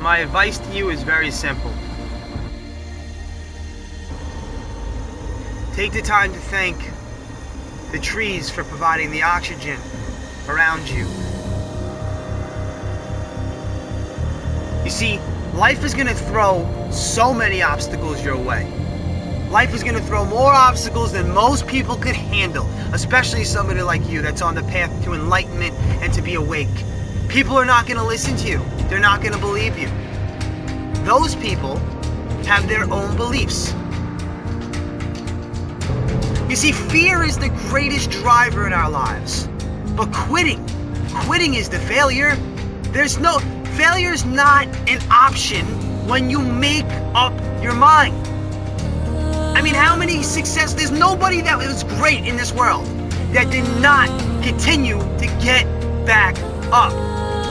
my advice to you is very simple. Take the time to thank the trees for providing the oxygen around you. You see, life is going to throw so many obstacles your way. Life is going to throw more obstacles than most people could handle, especially somebody like you that's on the path to enlightenment and to be awake. People are not going to listen to you. They're not going to believe you. Those people have their own beliefs. You see, fear is the greatest driver in our lives. But quitting is the failure. Failure is not an option when you make up your mind. I mean, how many there's nobody that was great in this world that did not continue to get back up.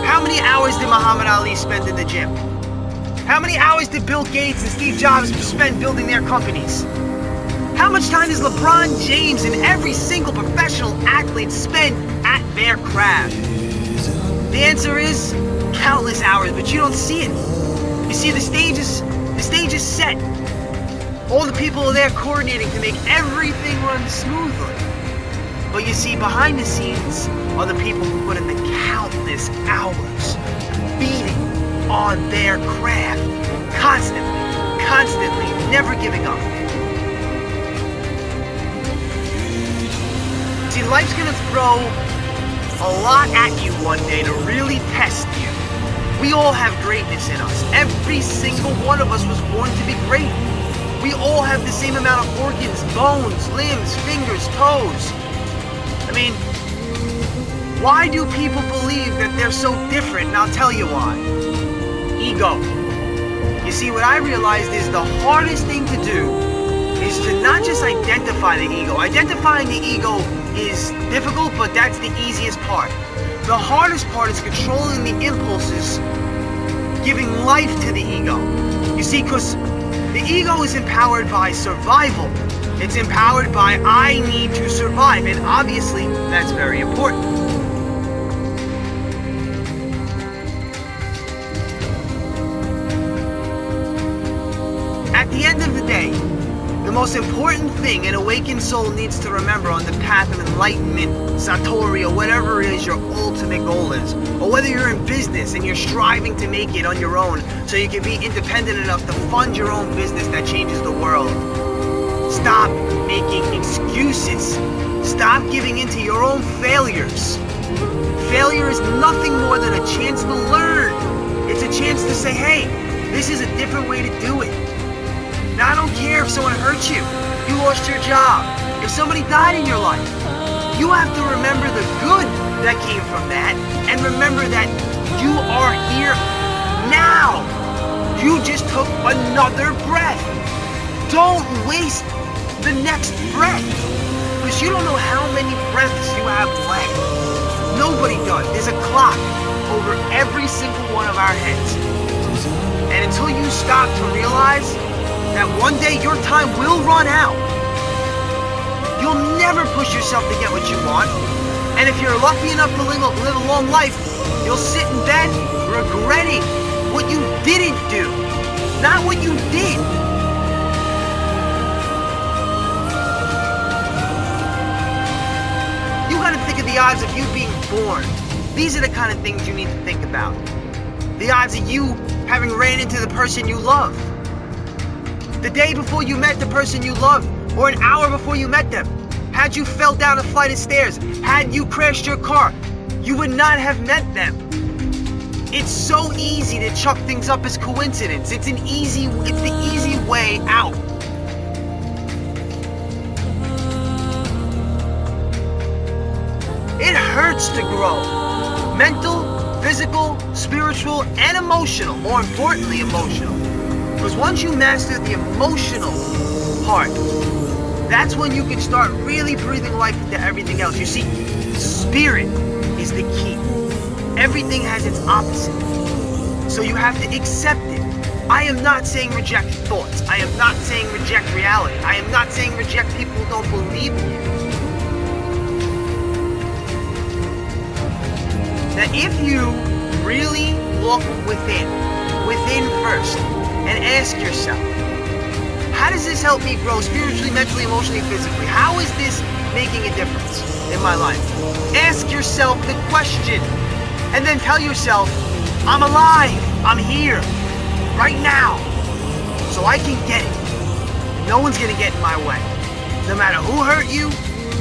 How many hours did Muhammad Ali spend in the gym? How many hours did Bill Gates and Steve Jobs spend building their companies? How much time does LeBron James and every single professional athlete spend at their craft? The answer is countless hours, but you don't see it. You see, the stage is set. All the people are there coordinating to make everything run smoothly. But you see, behind the scenes are the people who put in the countless hours, beating on their craft, constantly, never giving up. See, life's gonna throw a lot at you one day to really test you. We all have greatness in us. Every single one of us was born to be great. We all have the same amount of organs, bones, limbs, fingers, toes. I mean, why do people believe that they're so different? And I'll tell you why. Ego. You see, what I realized is the hardest thing to do is to not just identify the ego. Identifying the ego is difficult, but that's the easiest part. The hardest part is controlling the impulses, giving life to the ego. You see, because the ego is empowered by survival. It's empowered by I need to survive, and obviously that's very important. At the end of the day, the most important thing an awakened soul needs to remember on the path of enlightenment, Satori, or whatever it is your ultimate goal is, or whether you're in business and you're striving to make it on your own so you can be independent enough to fund your own business that changes the world. Stop making excuses. Stop giving into your own failures. Failure is nothing more than a chance to learn. It's a chance to say, hey, this is a different way to do it. Now, I don't care if someone hurt you, you lost your job, if somebody died in your life. You have to remember the good that came from that, and remember that you are here now. You just took another breath. Don't waste the next breath, because you don't know how many breaths you have left. Nobody does. There's a clock over every single one of our heads. And until you stop to realize that one day your time will run out, you'll never push yourself to get what you want. And if you're lucky enough to live a long life, you'll sit in bed regretting what you didn't do, not what you did. You gotta think of the odds of you being born. These are the kind of things you need to think about. The odds of you having ran into the person you love. The day before you met the person you loved, or an hour before you met them. Had you fell down a flight of stairs, had you crashed your car, you would not have met them. It's so easy to chalk things up as coincidence. It's the easy way out. It hurts to grow. Mental, physical, spiritual, and emotional. More importantly, emotional. Because once you master the emotional part, that's when you can start really breathing life into everything else. You see, spirit is the key. Everything has its opposite. So you have to accept it. I am not saying reject thoughts. I am not saying reject reality. I am not saying reject people who don't believe in you. That if you really look within, within first and ask yourself, how does this help me grow spiritually, mentally, emotionally, physically? How is this making a difference in my life? Ask yourself the question and then tell yourself, I'm alive, I'm here, right now, so I can get it. No one's gonna get in my way. No matter who hurt you,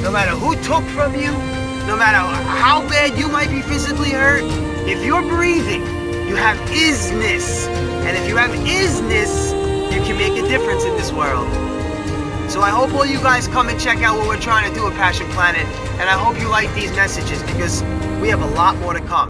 no matter who took from you, no matter how bad you might be physically hurt, if you're breathing, you have isness. And if you have isness, you can make a difference in this world. So I hope all you guys come and check out what we're trying to do at Passion Planet. And I hope you like these messages because we have a lot more to come.